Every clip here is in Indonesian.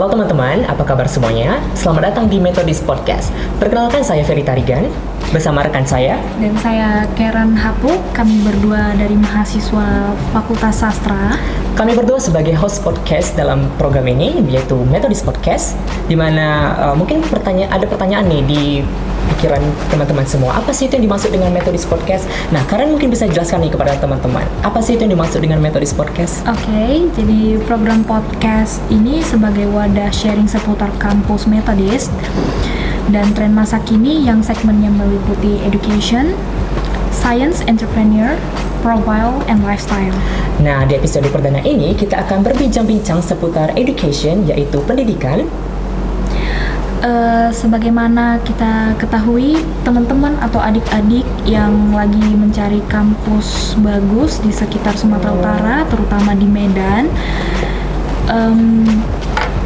Halo teman-teman, apa kabar semuanya? Selamat datang di Metodis Podcast. Perkenalkan saya Ferry Tarigan, bersama rekan saya. Dan saya Karen Hapu, kami berdua dari mahasiswa Fakultas Sastra. Kami berdua sebagai host podcast dalam program ini, yaitu Metodis Podcast, di mana mungkin ada pertanyaan nih di pikiran teman-teman semua. Apa sih itu yang dimaksud dengan Metodis Podcast? Nah, Karen mungkin bisa jelaskan nih kepada teman-teman. Apa sih itu yang dimaksud dengan Metodis Podcast? Oke, jadi program podcast ini sebagai wadah sharing seputar kampus Metodis dan tren masa kini yang segmennya meliputi education, science, entrepreneur, profile, and lifestyle. Nah, di episode perdana ini kita akan berbincang-bincang seputar education, yaitu pendidikan. Sebagaimana kita ketahui, teman-teman atau adik-adik yang lagi mencari kampus bagus di sekitar Sumatera Utara, terutama di Medan,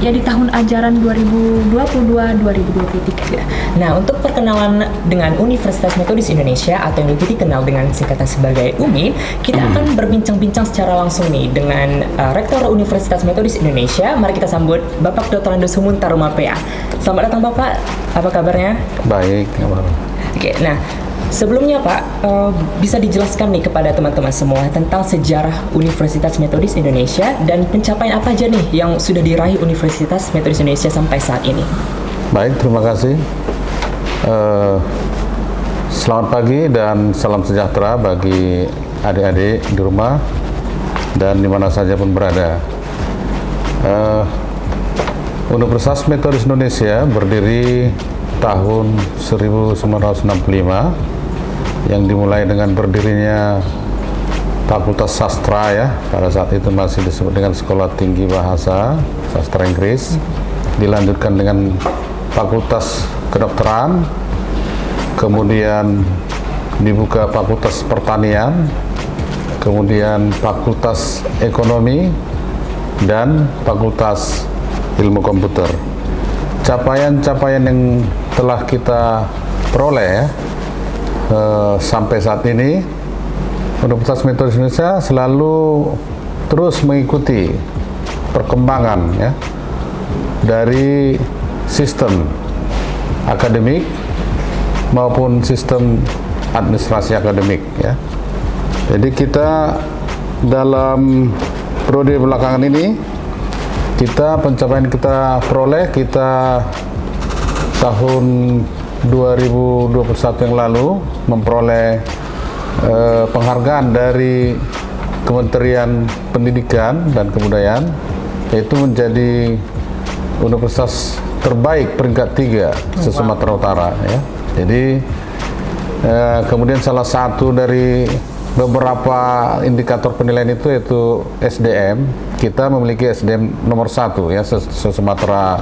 ya di tahun ajaran 2022-2023. Nah, untuk perkenalan dengan Universitas Metodis Indonesia atau yang lebih dikenal dengan singkatan sebagai UMI, kita akan berbincang-bincang secara langsung nih dengan Rektor Universitas Metodis Indonesia. Mari kita sambut Bapak Dr. Andes Humun Taruma PA. Selamat datang Bapak, apa kabarnya? Baik. Oke, nah sebelumnya Pak, bisa dijelaskan nih kepada teman-teman semua tentang sejarah Universitas Metodis Indonesia dan pencapaian apa aja nih yang sudah diraih Universitas Metodis Indonesia sampai saat ini? Baik, terima kasih. Selamat pagi dan salam sejahtera bagi adik-adik di rumah dan di mana saja pun berada. Universitas Metodis Indonesia berdiri tahun 1965 yang dimulai dengan berdirinya Fakultas Sastra ya, pada saat itu masih disebut dengan Sekolah Tinggi Bahasa Sastra Inggris, dilanjutkan dengan Fakultas Kedokteran, kemudian dibuka Fakultas Pertanian, kemudian Fakultas Ekonomi, dan Fakultas Ilmu Komputer. Capaian-capaian yang telah kita peroleh sampai saat ini, Universitas Metodis Indonesia selalu terus mengikuti perkembangan ya dari sistem akademik maupun sistem administrasi akademik ya. Jadi kita dalam periode belakangan ini, pencapaian kita peroleh, kita tahun 2021 yang lalu memperoleh penghargaan dari Kementerian Pendidikan dan Kebudayaan, yaitu menjadi universitas terbaik peringkat 3 se-Sumatera Utara ya. Jadi kemudian salah satu dari beberapa indikator penilaian itu yaitu SDM. Kita memiliki SDM nomor 1 ya se-Sumatera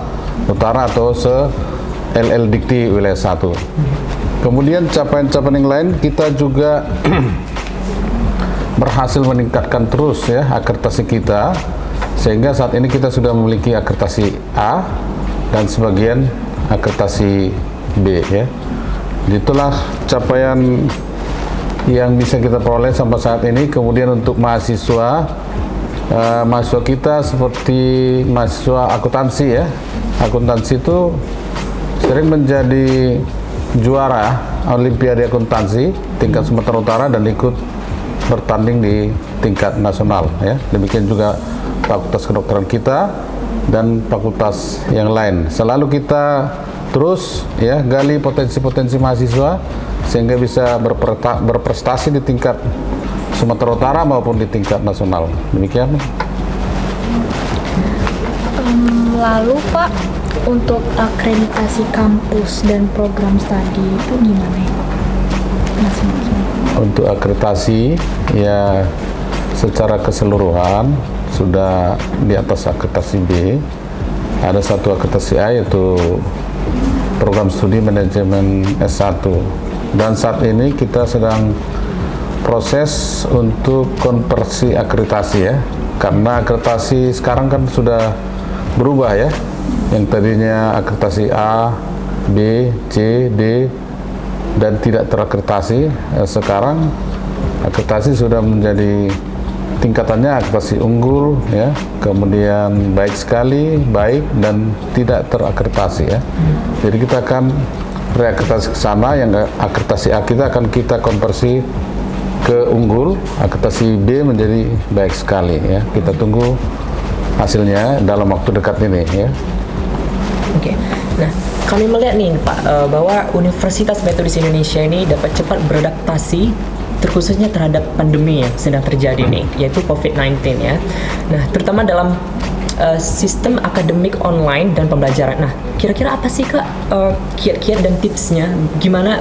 Utara atau se-LL Dikti wilayah 1. Kemudian capaian-capaian yang lain, kita juga berhasil meningkatkan terus ya akreditasi kita, sehingga saat ini kita sudah memiliki akreditasi A dan sebagian akreditasi B ya. Itulah capaian yang bisa kita peroleh sampai saat ini. Kemudian untuk mahasiswa kita seperti mahasiswa akuntansi ya. Akuntansi itu sering menjadi juara Olimpiade Akuntansi tingkat Sumatera Utara dan ikut bertanding di tingkat nasional ya. Demikian juga Fakultas Kedokteran kita dan fakultas yang lain. Selalu kita terus ya gali potensi-potensi mahasiswa sehingga bisa berprestasi di tingkat Sumatera Utara maupun di tingkat nasional. Demikian. Lalu Pak, untuk akreditasi kampus dan program studi itu gimana ya? Untuk akreditasi ya secara keseluruhan sudah di atas akreditasi B. Ada satu akreditasi A yaitu program studi manajemen S1. Dan saat ini kita sedang proses untuk konversi akreditasi ya, karena akreditasi sekarang kan sudah berubah ya, yang tadinya akreditasi A, B, C, D dan tidak terakreditasi, sekarang akreditasi sudah menjadi tingkatannya akreditasi unggul ya, kemudian baik sekali, baik, dan tidak terakreditasi ya. Jadi kita akan reakreditasi ke sana, yang akreditasi A kita akan kita konversi ke unggul, akreditasi B menjadi baik sekali ya. Kita tunggu hasilnya dalam waktu dekat ini ya. Oke. Nah, kami melihat nih Pak bahwa Universitas Metodis Indonesia ini dapat cepat beradaptasi terkhususnya terhadap pandemi yang sedang terjadi nih, yaitu COVID-19 ya. Nah, terutama dalam sistem akademik online dan pembelajaran. Nah, kira-kira apa sih Kak kiat-kiat dan tipsnya gimana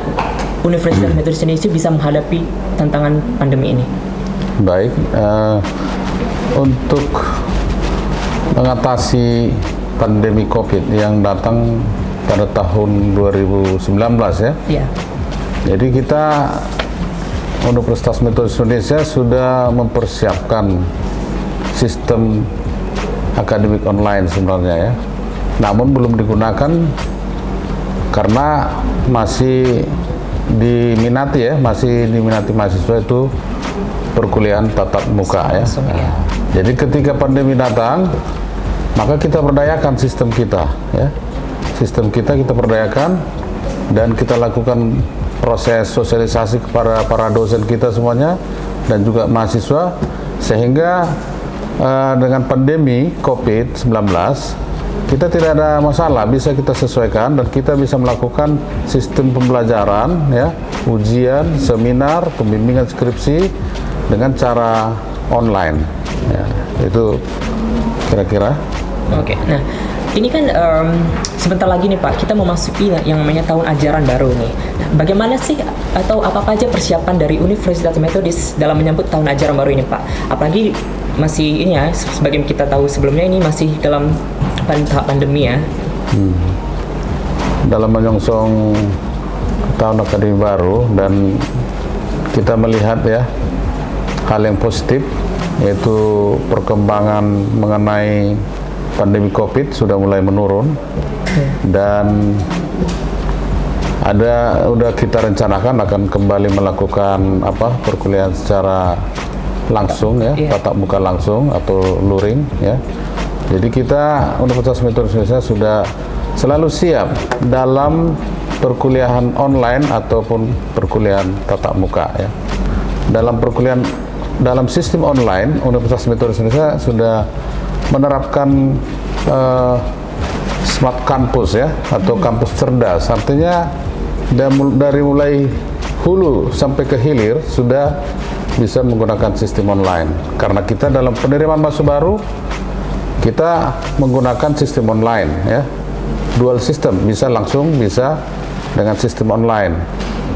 Universitas Metodis Indonesia bisa menghadapi tantangan pandemi ini? Baik, untuk mengatasi pandemi COVID yang datang pada tahun 2019 ya. Iya. Jadi kita Universitas Metodis Indonesia sudah mempersiapkan sistem akademik online sebenarnya ya. Namun belum digunakan karena masih diminati ya, masih diminati mahasiswa itu perkuliahan tatap muka ya. Iya. Jadi ketika pandemi datang, maka kita berdayakan sistem kita ya. Sistem kita berdayakan dan kita lakukan proses sosialisasi kepada para dosen kita semuanya dan juga mahasiswa, sehingga dengan pandemi COVID-19 kita tidak ada masalah, bisa kita sesuaikan dan kita bisa melakukan sistem pembelajaran ya, ujian, seminar, pembimbingan skripsi dengan cara online ya. Itu kira-kira. Oke, nah ini kan sebentar lagi nih Pak, kita memasuki yang namanya tahun ajaran baru nih. Nah, bagaimana sih atau apa aja persiapan dari Universitas Metodis dalam menyambut tahun ajaran baru ini Pak? Apalagi masih ini ya, sebagai kita tahu sebelumnya ini masih dalam tahap pandemi ya. Dalam menyongsong tahun akademik baru dan kita melihat ya hal yang positif, yaitu perkembangan mengenai pandemi COVID sudah mulai menurun dan udah kita rencanakan akan kembali melakukan perkuliahan secara langsung ya, tatap muka langsung atau luring ya. Jadi kita Universitas Metodis Indonesia sudah selalu siap dalam perkuliahan online ataupun perkuliahan tatap muka ya. Dalam sistem online, Universitas Metodis Indonesia sudah menerapkan smart campus ya, atau kampus cerdas. Artinya dari mulai hulu sampai ke hilir sudah bisa menggunakan sistem online. Karena kita dalam penerimaan mahasiswa baru kita menggunakan sistem online ya. Dual sistem, bisa langsung, bisa dengan sistem online.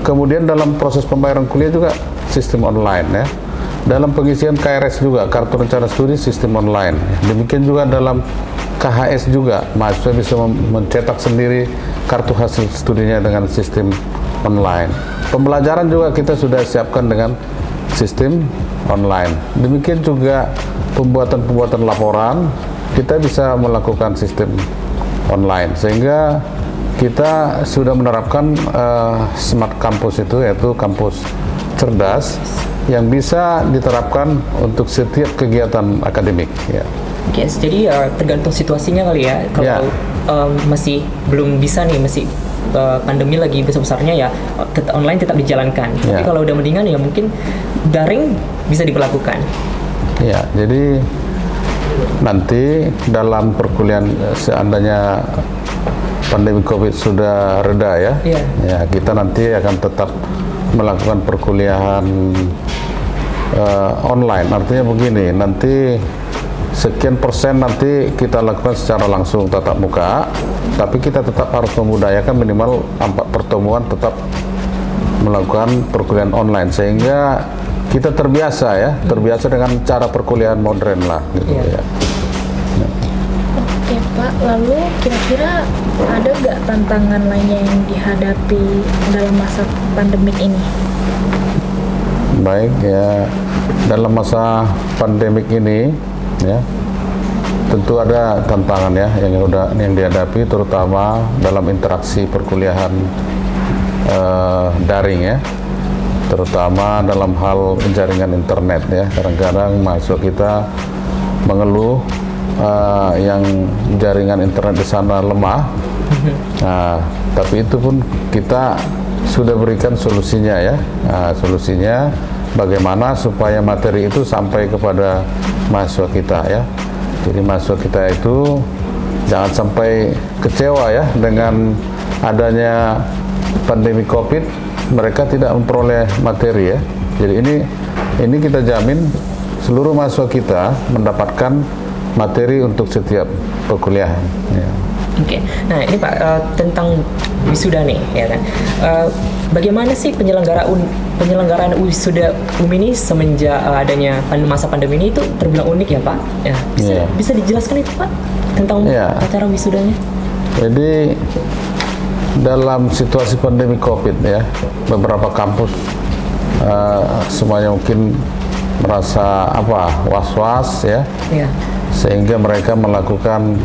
Kemudian dalam proses pembayaran kuliah juga sistem online ya. Dalam pengisian KRS juga, kartu rencana studi, sistem online. Demikian juga dalam KHS juga, mahasiswa bisa mencetak sendiri kartu hasil studinya dengan sistem online. Pembelajaran juga kita sudah siapkan dengan sistem online. Demikian juga pembuatan laporan, kita bisa melakukan sistem online. Sehingga kita sudah menerapkan smart campus itu, yaitu kampus cerdas, yang bisa diterapkan untuk setiap kegiatan akademik ya. Oke, jadi tergantung situasinya kali ya. Kalau masih belum bisa nih, masih pandemi lagi besar-besarnya ya, online tetap dijalankan. Tapi kalau udah mendingan ya mungkin daring bisa diberlakukan. Ya, jadi nanti dalam perkuliahan seandainya pandemi COVID sudah reda ya, ya kita nanti akan tetap melakukan perkuliahan online. Artinya begini, nanti sekian persen nanti kita lakukan secara langsung tatap muka, tapi kita tetap harus memudayakan minimal 4 pertemuan tetap melakukan perkuliahan online, sehingga kita terbiasa ya, terbiasa dengan cara perkuliahan modern lah gitu ya. Oke Pak, lalu kira-kira ada nggak tantangan lainnya yang dihadapi dalam masa pandemik ini? Baik ya, dalam masa pandemik ini ya tentu ada tantangan ya yang dihadapi, terutama dalam interaksi perkuliahan daring ya. terutama dalam hal jaringan internet ya. Kadang-kadang mahasiswa kita mengeluh yang jaringan internet di sana lemah. Nah, tapi itu pun kita sudah berikan solusinya ya. Solusinya bagaimana supaya materi itu sampai kepada mahasiswa kita ya. Jadi mahasiswa kita itu jangan sampai kecewa ya dengan adanya pandemi COVID, mereka tidak memperoleh materi ya. Jadi ini kita jamin seluruh mahasiswa kita mendapatkan materi untuk setiap perkuliahan. Ya. Oke, nah ini Pak tentang wisuda nih, ya kan? Bagaimana sih penyelenggaraan wisuda UMI ini semenjak adanya masa pandemi ini itu terbilang unik ya Pak? Ya, bisa dijelaskan itu Pak tentang acara wisudanya? Jadi dalam situasi pandemi COVID ya, beberapa kampus semuanya mungkin merasa was-was ya. Sehingga mereka melakukan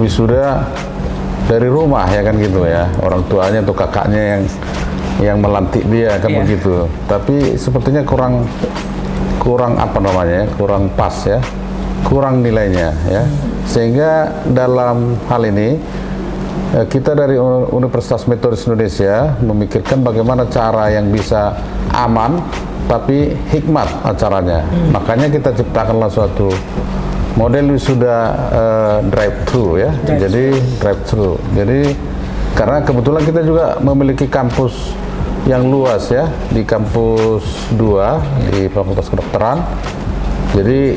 wisuda dari rumah ya kan gitu ya, orang tuanya atau kakaknya yang melantik dia kan begitu. Tapi sepertinya kurang kurang pas ya, kurang nilainya ya. Sehingga dalam hal ini kita dari Universitas Metodis Indonesia memikirkan bagaimana cara yang bisa aman tapi hikmat acaranya. Makanya kita ciptakanlah suatu model wisuda drive-thru ya. Jadi drive-thru. Jadi karena kebetulan kita juga memiliki kampus yang luas ya, di kampus 2 di Fakultas Kedokteran. Jadi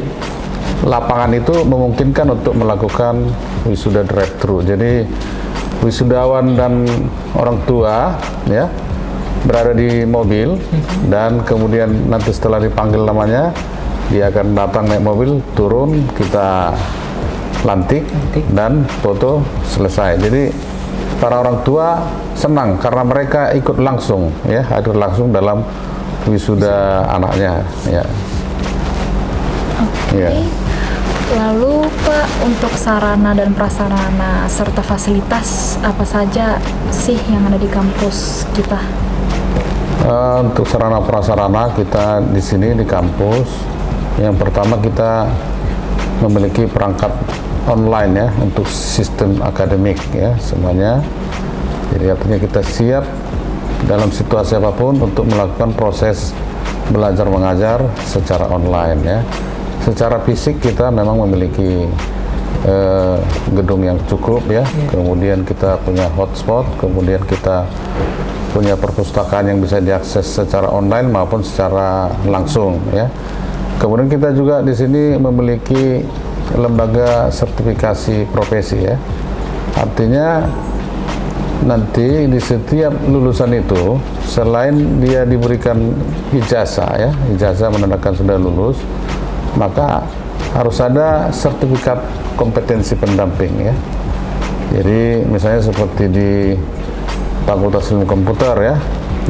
lapangan itu memungkinkan untuk melakukan wisuda drive-thru. Jadi wisudawan dan orang tua ya berada di mobil dan kemudian nanti setelah dipanggil namanya dia akan datang naik mobil, turun, kita lantik dan foto selesai. Jadi para orang tua senang karena mereka ikut langsung ya, hadir langsung dalam wisuda anaknya ya. Lalu Pak, untuk sarana dan prasarana serta fasilitas apa saja sih yang ada di kampus kita? Untuk sarana prasarana kita di sini di kampus, yang pertama kita memiliki perangkat online ya untuk sistem akademik ya semuanya. Jadi artinya kita siap dalam situasi apapun untuk melakukan proses belajar mengajar secara online ya. Secara fisik kita memang memiliki gedung yang cukup ya. Kemudian kita punya hotspot, kemudian kita punya perpustakaan yang bisa diakses secara online maupun secara langsung ya. Kemudian kita juga di sini memiliki lembaga sertifikasi profesi ya. Artinya nanti di setiap lulusan itu selain dia diberikan ijazah ya, ijazah menandakan sudah lulus, maka harus ada sertifikat kompetensi pendamping ya. Jadi misalnya seperti di Fakultas Ilmu Komputer ya,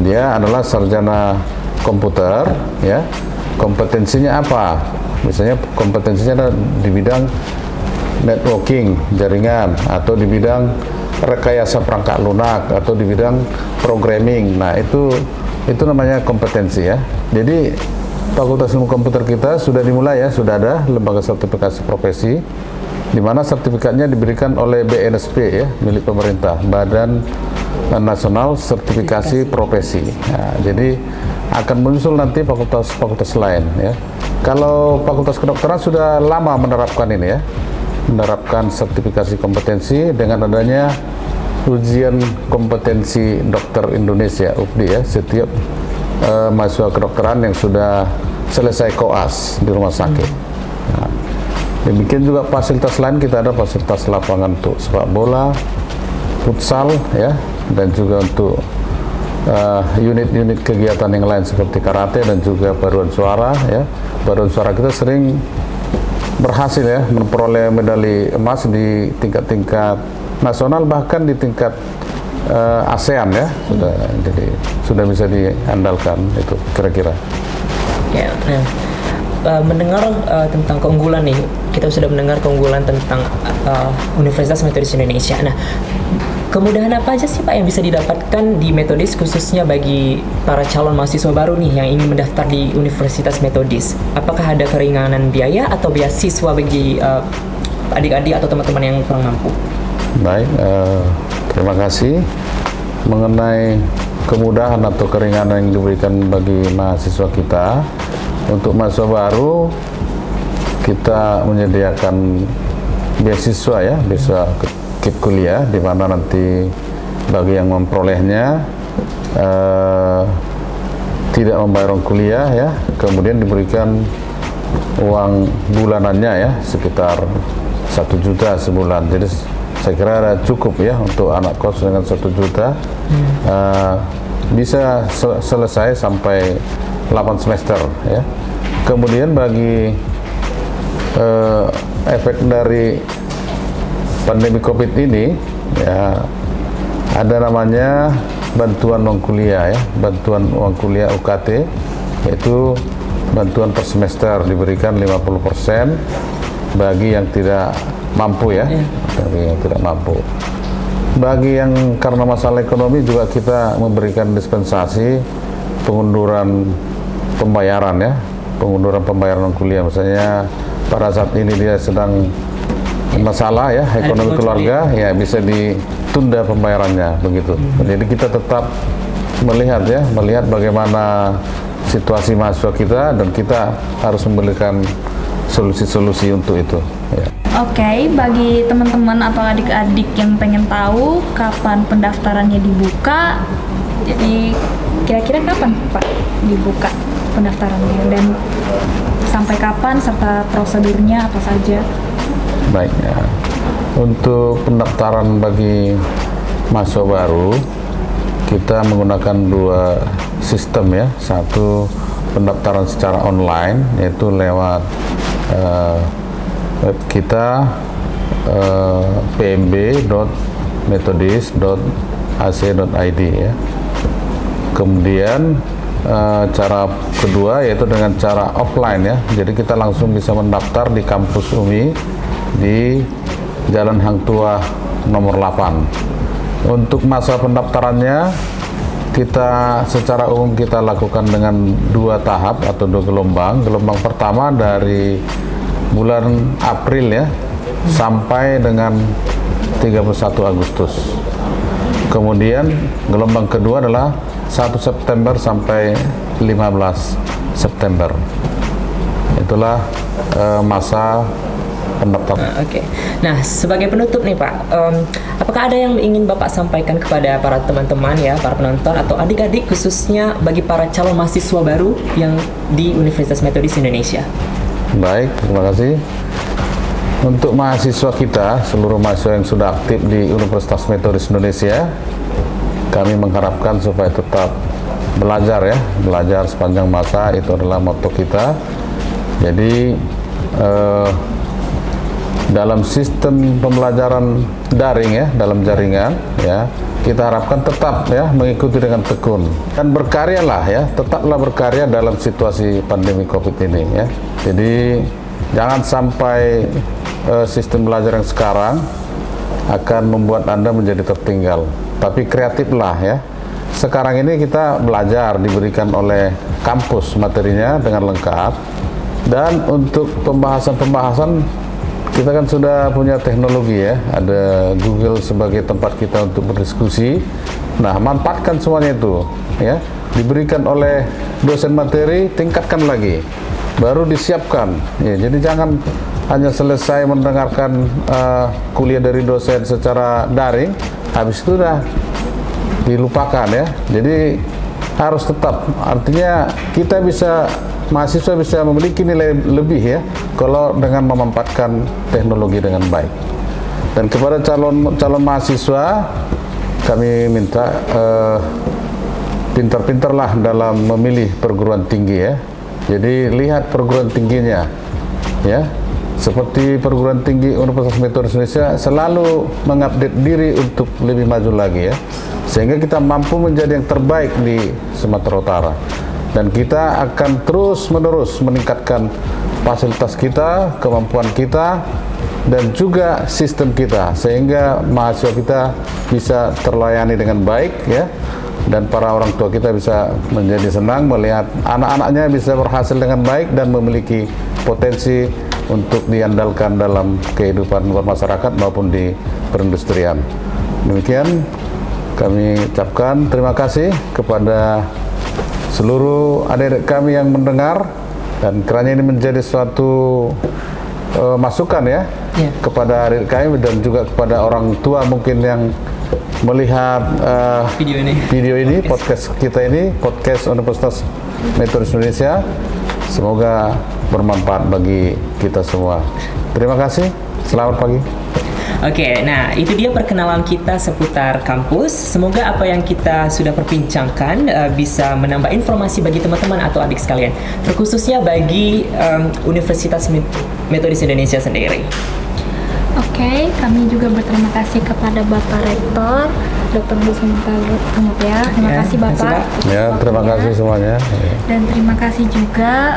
dia adalah sarjana komputer ya. Kompetensinya apa? Misalnya kompetensinya ada di bidang networking, jaringan, atau di bidang rekayasa perangkat lunak, atau di bidang programming. Nah, itu namanya kompetensi ya. Jadi Fakultas Ilmu Komputer kita sudah dimulai ya, sudah ada lembaga sertifikasi profesi, di mana sertifikatnya diberikan oleh BNSP ya, milik pemerintah, Badan Nasional Sertifikasi Profesi. Nah, jadi akan muncul nanti fakultas-fakultas lain ya. Kalau Fakultas Kedokteran sudah lama menerapkan ini ya, menerapkan sertifikasi kompetensi dengan adanya ujian kompetensi dokter Indonesia (UKDI) ya, setiap mahasiswa kedokteran yang sudah selesai koas di rumah sakit. Nah, demikian juga fasilitas lain, kita ada fasilitas lapangan untuk sepak bola, futsal ya, dan juga untuk unit-unit kegiatan yang lain seperti karate dan juga paduan suara ya. Paduan suara kita sering berhasil ya memperoleh medali emas di tingkat-tingkat nasional, bahkan di tingkat ASEAN ya, jadi sudah bisa diandalkan itu kira-kira. Ya, mendengar tentang keunggulan nih, kita sudah mendengar keunggulan tentang Universitas Metodis Indonesia. Nah, Kemudahan apa aja sih Pak yang bisa didapatkan di Metodis khususnya bagi para calon mahasiswa baru nih yang ingin mendaftar di Universitas Metodis? Apakah ada keringanan biaya atau beasiswa bagi adik-adik atau teman-teman yang kurang mampu? Baik, terima kasih. Mengenai kemudahan atau keringanan yang diberikan bagi mahasiswa kita, untuk mahasiswa baru kita menyediakan beasiswa ya, bisa KIP kuliah, di mana nanti bagi yang memperolehnya tidak membayar uang kuliah ya, kemudian diberikan uang bulanannya ya sekitar 1 juta sebulan. Jadi saya kira cukup ya untuk anak kos dengan 1 juta bisa selesai sampai 8 semester ya. Kemudian bagi efek dari pandemi COVID ini ya, ada namanya bantuan uang kuliah ya, bantuan uang kuliah UKT, yaitu bantuan per semester diberikan 50% bagi yang tidak mampu ya, bagi yang tidak mampu. Bagi yang karena masalah ekonomi juga kita memberikan dispensasi pengunduran pembayaran ya, pengunduran pembayaran uang kuliah. Misalnya pada saat ini dia sedang masalah ya ekonomi keluarga ya, bisa ditunda pembayarannya begitu. Jadi kita tetap melihat bagaimana situasi mahasiswa kita, dan kita harus memberikan solusi-solusi untuk itu ya. Oke, bagi teman-teman atau adik-adik yang pengen tahu kapan pendaftarannya dibuka, jadi kira-kira kapan Pak dibuka pendaftarannya dan sampai kapan serta prosedurnya apa saja? Baik ya. Untuk pendaftaran bagi mahasiswa baru kita menggunakan 2 sistem ya. Satu, pendaftaran secara online, yaitu lewat web kita pmb.methodist.ac.id ya. Kemudian cara kedua yaitu dengan cara offline ya. Jadi kita langsung bisa mendaftar di kampus UMI di Jalan Hang Tuah nomor 8. Untuk masa pendaftarannya kita secara umum kita lakukan dengan 2 tahap atau 2 gelombang. Gelombang pertama dari bulan April ya sampai dengan 31 Agustus. Kemudian gelombang kedua adalah 1 September sampai 15 September. Itulah masa pendaftaran. Oke. Nah, sebagai penutup nih Pak, apakah ada yang ingin Bapak sampaikan kepada para teman-teman ya, para penonton atau adik-adik khususnya bagi para calon mahasiswa baru yang di Universitas Metodis Indonesia? Baik, terima kasih. Untuk mahasiswa kita, seluruh mahasiswa yang sudah aktif di Universitas Metodis Indonesia, kami mengharapkan supaya tetap belajar ya, belajar sepanjang masa, itu adalah motto kita. Jadi dalam sistem pembelajaran daring ya, dalam jaringan ya, kita harapkan tetap ya mengikuti dengan tekun dan berkaryalah ya, tetaplah berkarya dalam situasi pandemi COVID ini ya. Jadi jangan sampai sistem belajar yang sekarang akan membuat Anda menjadi tertinggal, tapi kreatiflah ya. Sekarang ini kita belajar diberikan oleh kampus materinya dengan lengkap, dan untuk pembahasan-pembahasan kita kan sudah punya teknologi ya, ada Google sebagai tempat kita untuk berdiskusi. Nah, manfaatkan semuanya itu ya, diberikan oleh dosen materi, tingkatkan lagi, baru disiapkan ya. Jadi jangan hanya selesai mendengarkan kuliah dari dosen secara daring, habis itu udah dilupakan ya. Jadi harus tetap, artinya kita bisa, mahasiswa bisa memiliki nilai lebih ya kalau dengan memanfaatkan teknologi dengan baik. Dan kepada calon mahasiswa kami minta pintar-pintarlah dalam memilih perguruan tinggi ya. Jadi lihat perguruan tingginya ya. Seperti perguruan tinggi Universitas Metodis Indonesia selalu mengupdate diri untuk lebih maju lagi ya, sehingga kita mampu menjadi yang terbaik di Sumatera Utara. Dan kita akan terus-menerus meningkatkan fasilitas kita, kemampuan kita, dan juga sistem kita, sehingga mahasiswa kita bisa terlayani dengan baik ya, dan para orang tua kita bisa menjadi senang melihat anak-anaknya bisa berhasil dengan baik dan memiliki potensi untuk diandalkan dalam kehidupan bermasyarakat maupun di perindustrian. Demikian kami ucapkan terima kasih kepada seluruh adik-adik kami yang mendengar, dan kiranya ini menjadi suatu masukan ya kepada adik kami dan juga kepada orang tua mungkin yang melihat video ini, podcast kita ini, podcast Universitas Metodis Indonesia. Semoga bermanfaat bagi kita semua. Terima kasih. Selamat pagi. Oke, nah itu dia perkenalan kita seputar kampus. Semoga apa yang kita sudah perbincangkan bisa menambah informasi bagi teman-teman atau adik sekalian, terkhususnya bagi Universitas Metodis Indonesia sendiri. Oke, kami juga berterima kasih kepada Bapak Rektor, Dr. Gusman Tumut ya. Terima kasih Bapak. Ya, terima kasih semuanya. Dan terima kasih juga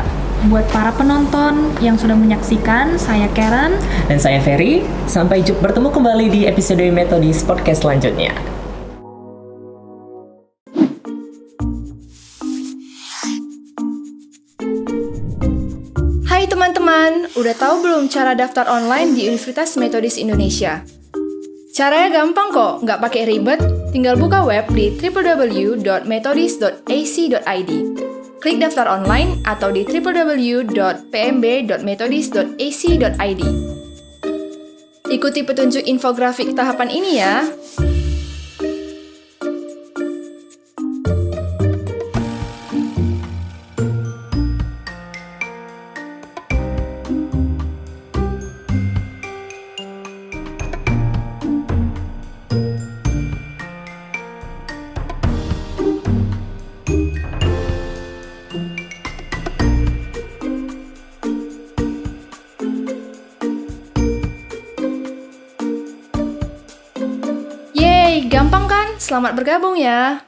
buat para penonton yang sudah menyaksikan. Saya Karen. Dan saya Ferry. Sampai bertemu kembali di episode Metodis Podcast selanjutnya. Hai teman-teman, udah tahu belum cara daftar online di Universitas Metodis Indonesia? Caranya gampang kok, nggak pakai ribet, tinggal buka web di www.metodis.ac.id. Klik daftar online atau di www.pmb.metodis.ac.id. Ikuti petunjuk infografik tahapan ini ya. Yeay, gampang kan? Selamat bergabung ya.